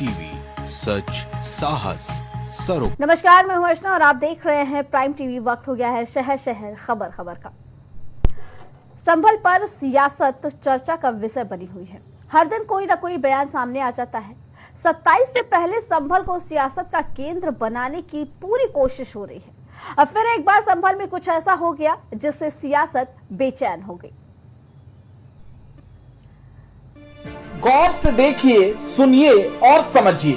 TV, सच साहस सरो। नमस्कार, मैं हूं अर्चना और आप देख रहे हैं प्राइम टीवी। वक्त हो गया है शहर शहर खबर खबर का। संभल पर सियासत चर्चा का विषय बनी हुई है। हर दिन कोई ना कोई बयान सामने आ जाता है। 27 से पहले संभल को सियासत का केंद्र बनाने की पूरी कोशिश हो रही है। अब फिर एक बार संभल में कुछ ऐसा हो गया जिससे सियासत बेचैन हो गई। गौर से देखिए, सुनिए और समझिए।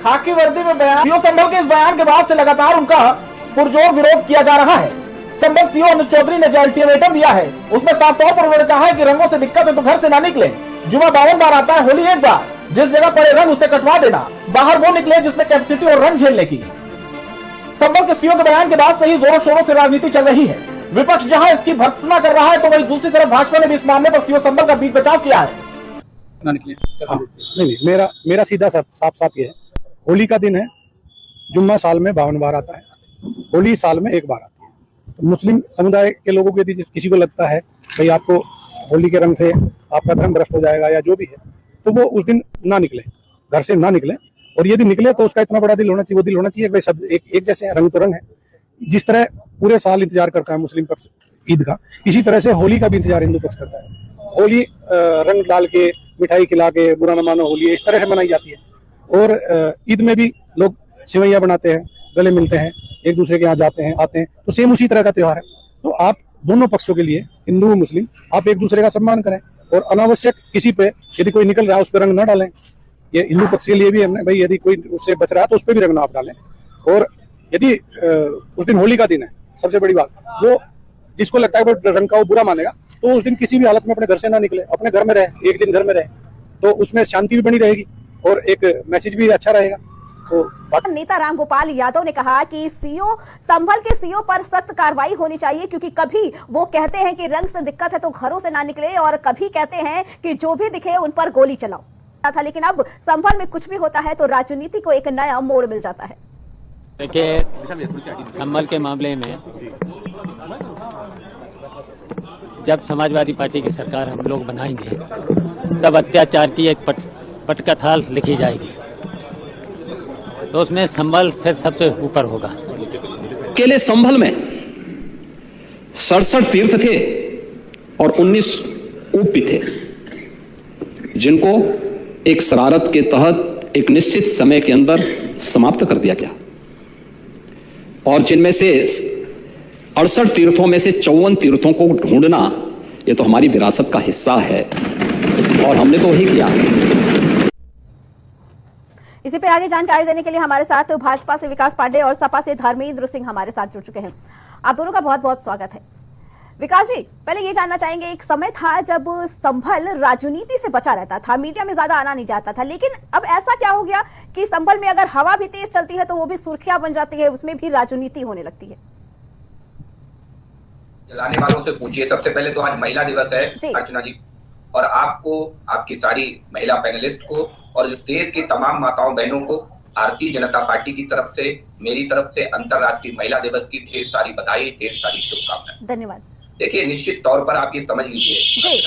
खाकी वर्दी में बयान सीओ संभल के इस बयान के बाद से लगातार उनका पुरजोर विरोध किया जा रहा है। संभल सीओ अनुज चौधरी ने जो अल्टीमेटम दिया है उसमें साफ तौर पर उन्होंने कहा है कि रंगों से दिक्कत है तो घर से ना निकले। जुमा 52 बार आता है, होली एक बार। जिस जगह पड़े रंग उसे कटवा देना। बाहर वो निकले जिसमें कैपेसिटी और रंग झेलने की। संभल के सीओ के बयान के बाद से ही जोरों शोरों से राजनीति चल रही है। विपक्ष जहां इसकी भर्त्सना कर रहा है तो वहीं दूसरी तरफ भाजपा ने भी इस मामले पर सीओ संभल का बीच बचाव किया है। नहीं, मेरा सीधा साफ ये है। होली का दिन है, जुम्मा साल में 52 बार आता है, होली साल में एक बार आती है। तो मुस्लिम समुदाय के लोगों के यदि किसी को लगता है भाई आपको होली के रंग से आपका धर्म भ्रष्ट हो जाएगा या जो भी है, तो वो उस दिन ना निकले, घर से ना निकले। और यदि निकले तो उसका इतना बड़ा दिल होना चाहिए, वो दिल होना चाहिए भाई सब एक जैसे हैं, रंग तो रंग है। जिस तरह पूरे साल इंतजार करता है मुस्लिम पक्ष ईद का, इसी तरह से होली का भी इंतजार हिंदू पक्ष करता है। होली रंग डाल के, मिठाई खिला के, बुरा न मानो होली इस तरह से मनाई जाती है। और ईद में भी लोग सेवैयां बनाते हैं, गले मिलते हैं, एक दूसरे के यहाँ जाते हैं, आते हैं। तो सेम उसी तरह का त्योहार है। तो आप दोनों पक्षों के लिए, हिंदू मुस्लिम, आप एक दूसरे का सम्मान करें और अनावश्यक किसी पे यदि कोई निकल रहा है उस पर रंग न डालें। ये हिंदू पक्ष के लिए भी हमने भाई यदि कोई उससे बच रहा है तो उस पर भी रंग ना आप डालें। और यदि उस दिन होली का दिन है, सबसे बड़ी बात, वो जिसको लगता है वो रंग का वो बुरा मानेगा तो उस दिन किसी भी हालत में अपने घर से ना निकले, अपने घर में रहे, एक दिन घर में रहे, तो उसमें शांति भी बनी रहेगी और एक मैसेज भी अच्छा रहेगा। तो नेता रामगोपाल यादव ने कहा कि सीओ संभल के सीओ पर सख्त कार्रवाई होनी चाहिए, क्योंकि कभी वो कहते हैं कि रंग से दिक्कत है तो घरों से ना निकले और कभी कहते हैं कि जो भी दिखे उन पर गोली चलाओ था। लेकिन अब संभल में कुछ भी होता है तो राजनीति को एक नया मोड़ मिल जाता है। देखिए, संभल के मामले में जब समाजवादी पार्टी की सरकार हम लोग बनाएंगे तब अत्याचार की एक पटकथा लिखी जाएगी, तो उसमें संभल फिर सबसे ऊपर होगा। अकेले संभल में 67 तीर्थ थे और 19 ऊप भी थे, जिनको एक शरारत के तहत एक निश्चित समय के अंदर समाप्त कर दिया गया। और जिनमें से 68 तीर्थों में से 54 तीर्थों को ढूंढना ये तो हमारी विरासत का हिस्सा है और हमने तो वही किया है। इसी पे आगे जानकारी देने के लिए हमारे साथ भाजपा से विकास पांडे और सपा से धर्मेंद्र सिंह हमारे साथ जुड़ चुके हैं। आप दोनों का बहुत बहुत स्वागत है। विकास जी, पहले ये जानना चाहेंगे, एक समय था जब संभल राजनीति से बचा रहता था, मीडिया में ज्यादा आना नहीं चाहता था, लेकिन अब ऐसा क्या हो गया कि संभल में अगर हवा भी तेज चलती है तो वो भी सुर्खियां बन जाती है, उसमें भी राजनीति होने लगती है। जलाने वालों से पूछिए। सबसे पहले तो आज महिला दिवस है अर्चना जी, और आपको, आपकी सारी महिला पैनलिस्ट को और इस देश की तमाम माताओं बहनों को भारतीय जनता पार्टी की तरफ से, मेरी तरफ से अंतर्राष्ट्रीय महिला दिवस की ढेर सारी बधाई, ढेर सारी शुभकामनाएं। धन्यवाद। देखिए, निश्चित तौर पर आप ये समझ लीजिए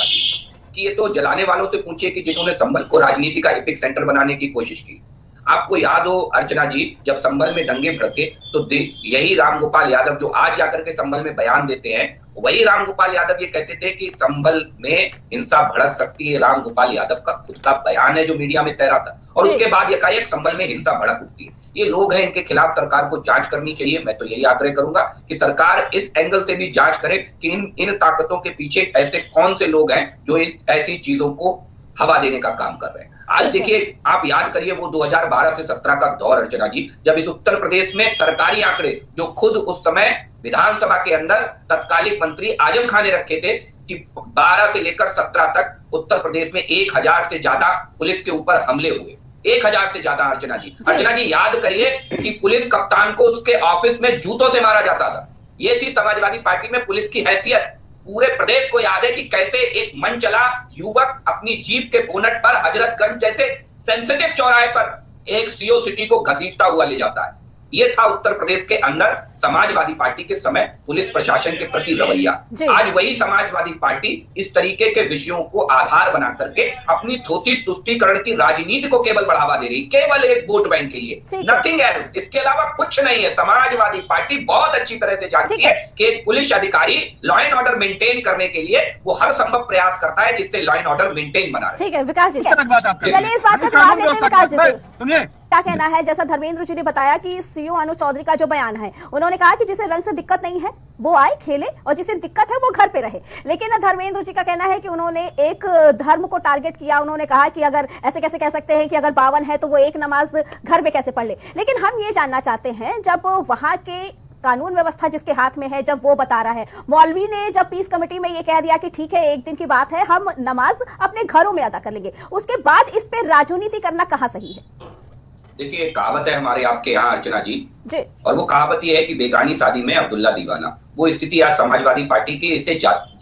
कि ये तो जलाने वालों से पूछिए कि जिन्होंने संभल को राजनीति का एपिक सेंटर बनाने की कोशिश की। आपको याद हो अर्चना जी, जब संभल में दंगे भड़के तो यही रामगोपाल यादव जो आज जाकर के संभल में बयान देते हैं, वही रामगोपाल यादव ये कहते थे कि संभल में हिंसा भड़क सकती है। रामगोपाल यादव का खुद का बयान है जो मीडिया में तैरा था, और उसके बाद एकाएक संभल में हिंसा भड़क उठती है। ये लोग हैं, इनके खिलाफ सरकार को जांच करनी चाहिए। मैं तो यही आग्रह करूंगा कि सरकार इस एंगल से भी जांच करे कि इन ताकतों के पीछे ऐसे कौन से लोग हैं जो ऐसी चीजों को हवा देने का काम कर रहे हैं। आज देखिए, आप याद करिए वो 2012 से 17 का दौर अर्चना जी, जब इस उत्तर प्रदेश में सरकारी आंकड़े जो खुद उस समय विधानसभा के अंदर तत्कालीन मंत्री आजम खान ने रखे थे कि 12 से लेकर 17 तक उत्तर प्रदेश में 1000 से ज्यादा पुलिस के ऊपर हमले हुए। 1000 से ज्यादा अर्चना जी याद करिए कि पुलिस कप्तान को उसके ऑफिस में जूतों से मारा जाता था। ये थी समाजवादी पार्टी में पुलिस की हैसियत। पूरे प्रदेश को याद है कि कैसे एक मन चला युवक अपनी जीप के बोनट पर हजरतगंज जैसे सेंसिटिव चौराहे पर एक सीओ सिटी को घसीटता हुआ ले जाता है। ये था उत्तर प्रदेश के अंदर समाजवादी पार्टी के समय पुलिस प्रशासन के प्रति रवैया। आज वही समाजवादी पार्टी इस तरीके के विषयों को आधार बना करके अपनी थोती तुष्टीकरण की राजनीति को केवल बढ़ावा दे रही, केवल एक वोट बैंक के लिए, नथिंग एल्स। इसके अलावा कुछ नहीं है। समाजवादी पार्टी बहुत अच्छी तरह से जानती है कि एक पुलिस अधिकारी लॉ एंड ऑर्डर मेंटेन करने के लिए वो हर संभव प्रयास करता है जिससे लॉ एंड ऑर्डर मेंटेन बना रहे। ठीक है विकास जी, चलिए इस बात का जवाब देते हैं विकास जी से। क्या कहना है, जैसा धर्मेंद्र जी ने बताया कि सीओ अनुज चौधरी का जो बयान है, उन्होंने कहा कि जिसे रंग से दिक्कत नहीं है वो आए खेले और जिसे दिक्कत है वो घर पे रहे। लेकिन धर्मेंद्र जी का कहना है कि उन्होंने एक धर्म को टारगेट किया। उन्होंने कहा कि अगर ऐसे कैसे कह सकते हैं कि अगर 52 है तो वो एक नमाज घर में कैसे पढ़ ले। लेकिन हम ये जानना चाहते हैं, जब वहां के कानून व्यवस्था जिसके हाथ में है, जब वो बता रहा है, मौलवी ने जब पीस कमेटी में ये कह दिया कि ठीक है एक दिन की बात है, हम नमाज अपने घरों में अदा कर लेंगे, उसके बाद इस पे राजनीति करना कहाँ सही है? देखिए, कहावत है हमारे आपके यहाँ अर्चना जी, और वो कहावत ये है कि बेगानी शादी में अब्दुल्ला दीवाना। वो स्थिति आज समाजवादी पार्टी की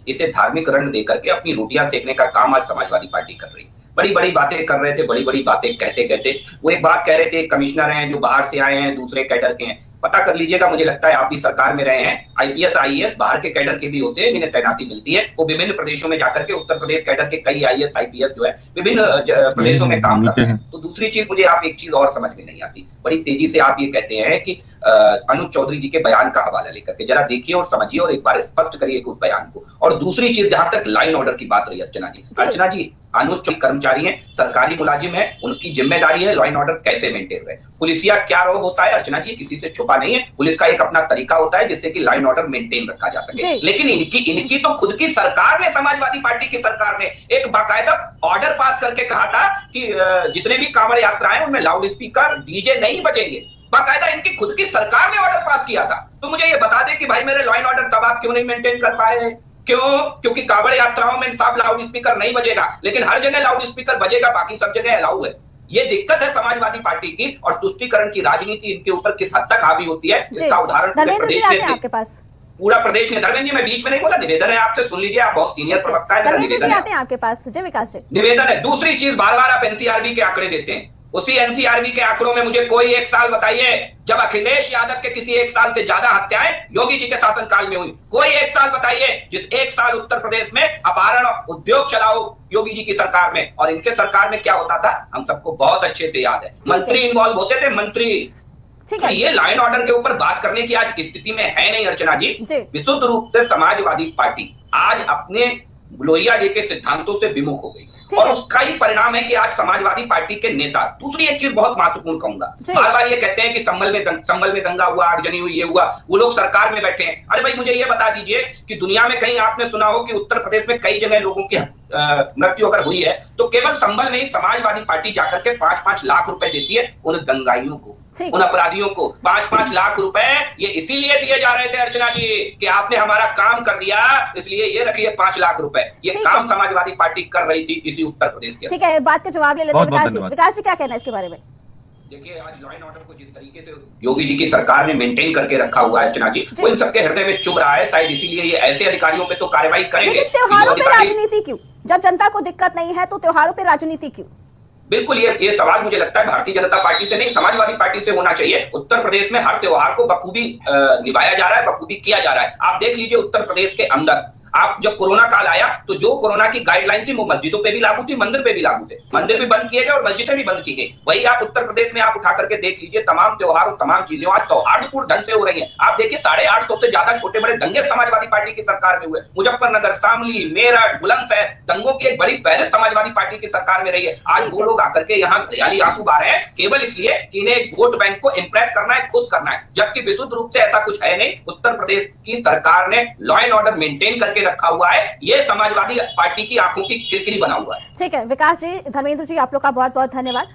इसे धार्मिक रंग देकर के अपनी रोटियां सेकने का काम आज समाजवादी पार्टी कर रही है। बड़ी बड़ी बातें कर रहे थे, बड़ी बड़ी बातें कहते कहते वो एक बात कह रहे थे, कमिश्नर हैं जो बाहर से आए हैं, दूसरे कैडर के हैं। पता कर लीजिएगा, मुझे लगता है आप भी सरकार में रहे हैं, आईपीएस आईएएस बाहर के कैडर के भी होते हैं जिन्हें तैनाती मिलती है। वो विभिन्न प्रदेशों में जाकर के उत्तर प्रदेश कैडर के कई आईएएस आईपीएस जो है विभिन्न प्रदेशों में काम करते हैं। तो दूसरी चीज मुझे आप एक चीज और समझ में नहीं आती, बड़ी तेजी से आप ये कहते हैं कि अनुज चौधरी जी के बयान का हवाला लेकर के जरा देखिए और समझिए और एक बार स्पष्ट करिए उस बयान को। और दूसरी चीज, जहां तक लाइन ऑर्डर की बात रही अर्चना जी, अनुज चौधरी कर्मचारी हैं, सरकारी मुलाजिम है, उनकी जिम्मेदारी है लॉ एंड ऑर्डर कैसे मेंटेन रहे। पुलिसिया क्या रोग होता है अर्चना जी, किसी से छुपा नहीं है। पुलिस का एक अपना तरीका होता है जिससे कि लॉ एंड ऑर्डर मेंटेन रखा जा सके। लेकिन इनकी तो खुद की सरकार ने, समाजवादी पार्टी की सरकार ने एक बाकायदा ऑर्डर पास करके कहा था कि जितने भी कांवड़ यात्राएं उनमें लाउड स्पीकर डीजे नहीं बजेंगे। बाकायदा इनकी खुद की सरकार ने ऑर्डर पास किया था। तो मुझे ये बता दे कि भाई मेरे लॉ एंड ऑर्डर तब आप क्यों नहीं मेंटेन कर पाए? क्यों? क्योंकि कांवड़ यात्राओं में साहब लाउड स्पीकर नहीं बजेगा, लेकिन हर जगह लाउड स्पीकर बजेगा, बाकी सब जगह अलाउ है। ये दिक्कत है समाजवादी पार्टी की, और तुष्टीकरण की राजनीति इनके ऊपर किस हद तक हावी होती है इसका उदाहरण प्रदेश में आपके पास पूरा प्रदेश में। धर्मेंद्र जी, मैं बीच में नहीं बोला, निवेदन है आपसे, सुन लीजिए, आप बहुत सीनियर प्रवक्ता है, निवेदन है आपके पास। जय विकास जी, निवेदन है। दूसरी चीज, बार बार आप एनसीआरबी के आंकड़े देते हैं। उसी एनसीआरबी के आंकड़ों में मुझे कोई एक साल बताइए जब अखिलेश यादव के किसी एक साल से ज्यादा हत्याएं योगी जी के शासनकाल में हुई। कोई एक साल बताइए जिस एक साल उत्तर प्रदेश में अपहरण उद्योग चलाओ योगी जी की सरकार में। और इनके सरकार में क्या होता था हम सबको बहुत अच्छे से याद है, मंत्री इन्वॉल्व होते थे, मंत्री। तो ये लॉ एंड ऑर्डर के ऊपर बात करने की आज स्थिति में है नहीं अर्चना जी। विशुद्ध रूप से समाजवादी पार्टी आज अपने लोहिया जी के सिद्धांतों से विमुख हो गई, और उसका ही परिणाम है कि आज समाजवादी पार्टी के नेता, दूसरी एक चीज बहुत महत्वपूर्ण कहूंगा, बार बार ये कहते हैं कि संभल में दंगा हुआ, आगजनी हुई, ये हुआ, वो लोग सरकार में बैठे हैं। अरे भाई मुझे ये बता दीजिए कि दुनिया में कहीं आपने सुना हो कि उत्तर प्रदेश में कई जगह लोगों की मृत्यु अगर हुई है तो केवल संभल में ही समाजवादी पार्टी जाकर के 5-5 लाख रुपए देती है उन दंगाइयों को, उन अपराधियों को। 5-5 लाख रुपए ये इसीलिए दिए जा रहे थे अर्चना जी कि आपने हमारा काम कर दिया, इसलिए ये रखिए 5 लाख रुपए। ये काम समाजवादी पार्टी कर रही थी इसी उत्तर प्रदेश के। ठीक है, बात का जवाब ले लेते हैं विकास जी। विकास जी, क्या कहना है इसके बारे में? देखिए, आज लॉ एंड ऑर्डर को जिस तरीके से योगी जी की सरकार ने मेंटेन करके रखा हुआ है अर्चना जी, वो इन सबके हृदय में चुभ रहा है, शायद इसीलिए ये ऐसे अधिकारियों पे तो कार्रवाई करेंगे। त्योहारों पे राजनीति क्यों? जब जनता को दिक्कत नहीं है तो त्योहारों पे राजनीति क्यों? बिल्कुल, ये सवाल मुझे लगता है भारतीय जनता पार्टी से नहीं, समाजवादी पार्टी से होना चाहिए। उत्तर प्रदेश में हर त्योहार को बखूबी निभाया जा रहा है, बखूबी किया जा रहा है। आप देख लीजिए उत्तर प्रदेश के अंदर, आप जब कोरोना काल आया तो जो कोरोना की गाइडलाइन थी वो मस्जिदों पे भी लागू थी, मंदिर पे भी लागू थे। मंदिर भी बंद किए गए और मस्जिदें भी बंद की गई। वही आप उत्तर प्रदेश में आप उठा करके देख लीजिए, तमाम त्योहार और तमाम चीजें आज सौहार्दपूर्ण ढंग से हो रही हैं। आप देखिए 850 से ज्यादा छोटे बड़े दंगे समाजवादी पार्टी की सरकार में हुए। मुजफ्फरनगर, शामली, मेरठ, बुलंदशहर, दंगों की एक बड़ी पहले समाजवादी पार्टी की सरकार में रही है। आज वो लोग आकर के यहाँ हरियाली आंसू बहा रहे हैं केवल इसलिए कि इन्हें एक वोट बैंक को इंप्रेस करना है, खुश करना है, जबकि विशुद्ध रूप से ऐसा कुछ है नहीं। उत्तर प्रदेश की सरकार ने लॉ एंड ऑर्डर मेंटेन करके रखा हुआ है, ये समाजवादी पार्टी की आंखों की किरकिरी बना हुआ है। ठीक है विकास जी, धर्मेंद्र जी, आप लोग का बहुत बहुत धन्यवाद।